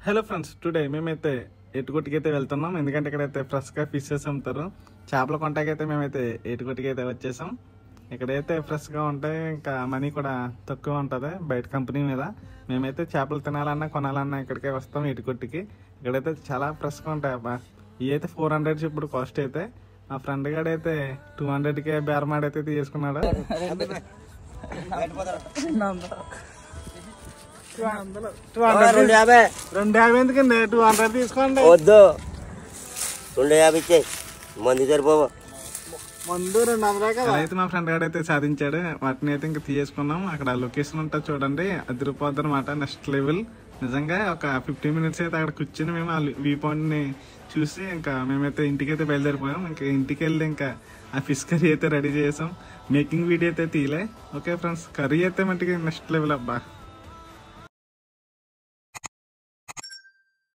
Hello friends, today మేమైతే ఎటుకొట్టుకైతే వెళ్తున్నాం. ఎందుకంటే ఇక్కడైతే ఫ్రెష్గా ఫిషెస్ అమ్ముతారు. చేపల కొంటాకైతే మేమైతే ఎటుకొట్టుకైతే వచ్చేసాం. ఇక్కడైతే ఫ్రెష్గా ఉంటాయి, ఇంకా మనీ కూడా తక్కువ ఉంటుంది బయట కంపెనీ మీద. మేమైతే చేపలు తినాలన్నా కొనాలన్నా ఇక్కడికే వస్తాం ఎటుకొట్టుకి. ఇక్కడైతే చాలా ఫ్రెష్గా ఉంటాయి అబ్బా. ఇవి అయితే 400 ఇప్పుడు కాస్ట్ అయితే. మా ఫ్రెండ్ గాడైతే 200కే బేరమాడైతే తీసుకున్నాడు. 250 ఎందుకండి, 200 తీసుకోండి. వద్దు, 250 ఇచ్చేయి, మంది సరిపోవు. ముందు 200 కదా. అయితే మా ఫ్రెండ్ గారు అయితే సాధించాడు. వాటిని అయితే ఇంకా తీసుకున్నాం. అక్కడ లొకేషన్ ఉంటుంది చూడండి, అదిరిపోద్ది అనమాట. Next level. నిజంగా ఒక 15 మినిట్స్ అయితే అక్కడ కూర్చొని మేము ఆ వ్యూ పాయింట్ ని చూసి ఇంకా మేమైతే ఇంటికైతే బయలుదేరిపోయాం. ఇంకా ఇంటికి వెళ్ళి ఇంకా ఆ ఫిష్ కర్రీ అయితే రెడీ చేసాం. మేకింగ్ వీడియో అయితే తీయలే. ఓకే ఫ్రెండ్స్, కర్రీ అయితే మట్టికి నెక్స్ట్ లెవెల్ అబ్బా.